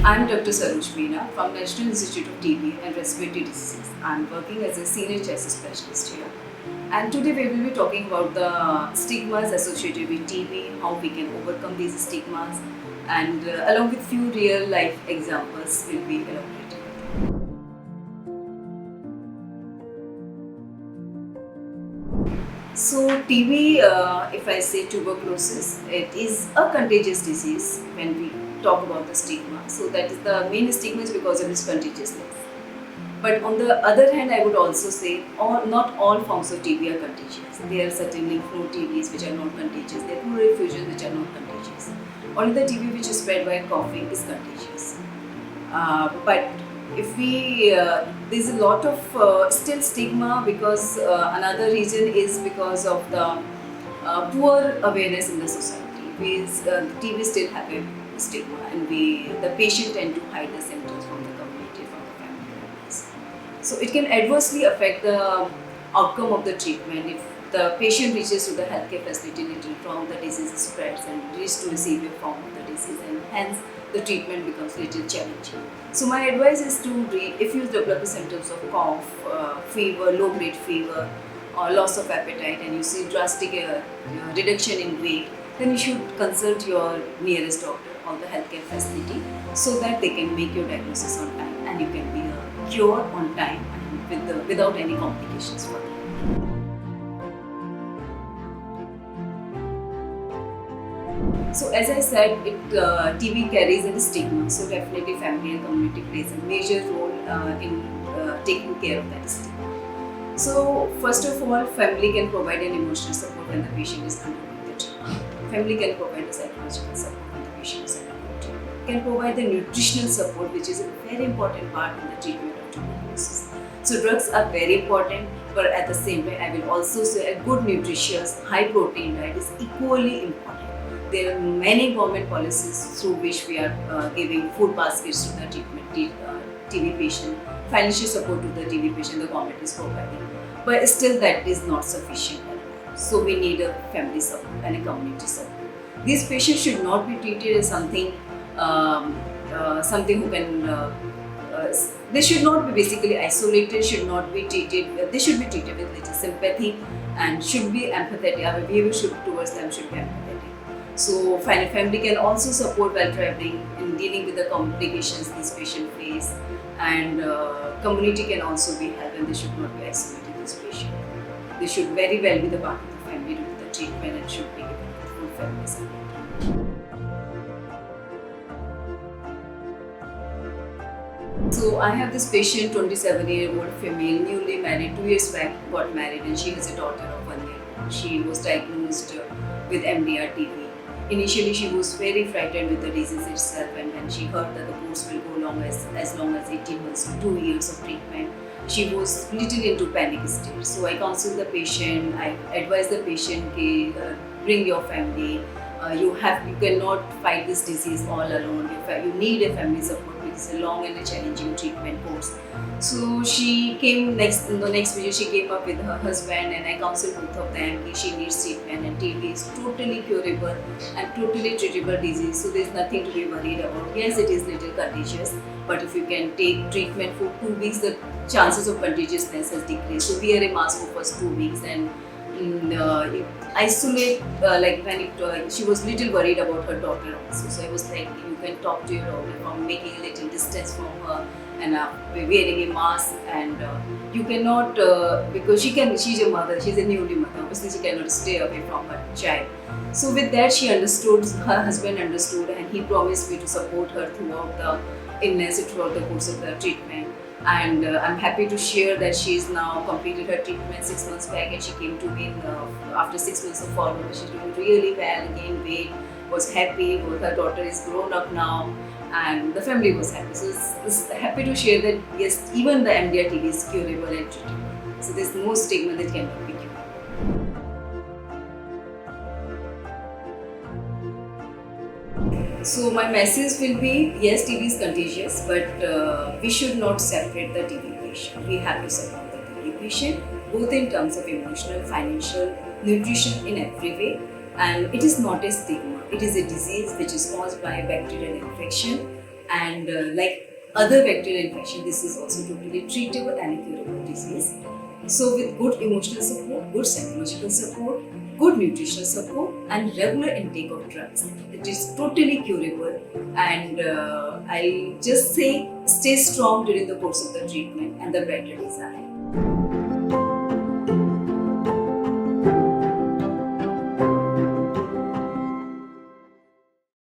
I'm Dr. Saruj Meena from National Institute of TB and Respiratory Diseases. I'm working as a senior chest specialist here. And today we will be talking about the stigmas associated with TB, how we can overcome these stigmas, and along with few real life examples will be elaborated. So TB, if I say tuberculosis, it is a contagious disease when we talk about the stigma. So that is the main stigma is because of its contagiousness. But on the other hand, I would also say not all forms of TB are contagious. There are certain lymph node TBs which are not contagious. There are pleural effusions which are not contagious. Only the TB which is spread by coughing is contagious. But if we there's a lot of still stigma because another reason is because of the poor awareness in the society. TB still have a stigma, and the patient tend to hide the symptoms from the community, from the family members. So it can adversely affect the outcome of the treatment if the patient reaches to the healthcare facility little from the disease spreads and reaches to a severe form of the disease, and hence the treatment becomes little challenging. So my advice is to if you develop the symptoms of cough, fever, low grade fever, or loss of appetite, and you see drastic reduction in weight, then you should consult your nearest doctor or the healthcare facility so that they can make your diagnosis on time and you can be cured on time and without any complications for you. So as I said, TB carries a stigma, so definitely family and community plays a major role in taking care of that stigma. So first of all, family can provide an emotional support when the patient is undergoing the treatment. Family can provide the psychological support when the patient is undergoing treatment. Can provide the nutritional support, which is a very important part in the treatment of tuberculosis. So drugs are very important, but at the same time, I will also say a good nutritious, high protein diet is equally important. There are many government policies through which we are giving food baskets to the TB patient, financial support to the TB patient the government is providing. But still that is not sufficient. So we need a family support and a community support. These patients should not be treated as something who can they should not be basically isolated, should not be treated, they should be treated with little sympathy and should be empathetic. Our behavior towards them should be empathetic. So family can also support while traveling in dealing with the complications these patients face, and community can also be helped, and they should not be isolated, this patient. They should very well be the part of the family to the treatment and should be given full family support. So I have this patient, 27-year-old female, newly married, 2 years back got married, and she has a daughter of 1 year. She was diagnosed with MDR TB. Initially, she was very frightened with the disease itself, and when she heard that the course will go as long as 18 months to 2 years of treatment, she was little into panic state. So I counsel the patient, I advise the patient, bring your family. You cannot fight this disease all alone. You need a family support. It's a long and a challenging treatment course. So she came in the next visit, she came up with her husband, and I counseled both of them. She needs treatment, and TB is totally curable and totally treatable disease. So there's nothing to be worried about. Yes, it is little contagious, but if you can take treatment for 2 weeks, the chances of contagiousness has decreased. So we are a mask for first 2 weeks, and isolate like when she was little worried about her daughter also. So I was like, you can talk to your daughter from making a little distance from her and wearing a mask, and you cannot because she's a mother, she's a newly mother, obviously she cannot stay away from her child. So with that she understood, her husband understood, and he promised me to support her throughout the illness, throughout the course of the treatment. And I'm happy to share that she is now completed her treatment 6 months back, and she came to me after 6 months of follow-up. She's doing really well, gained weight, was happy. Her daughter is grown up now, and the family was happy. So it's happy to share that yes, even the MDR TB is curable and treatable. So there's no stigma that cannot be cured. So my message will be, yes, TB is contagious, but we should not separate the TB patient. We have to support the TB patient, both in terms of emotional, financial, nutrition, in every way. And it is not a stigma. It is a disease which is caused by a bacterial infection, And like other bacterial infection, this is also totally treatable and a curable disease. So with good emotional support, good psychological support, good nutritional support, and regular intake of drugs, it is totally curable. And I'll just say, stay strong during the course of the treatment, and the better days are ahead.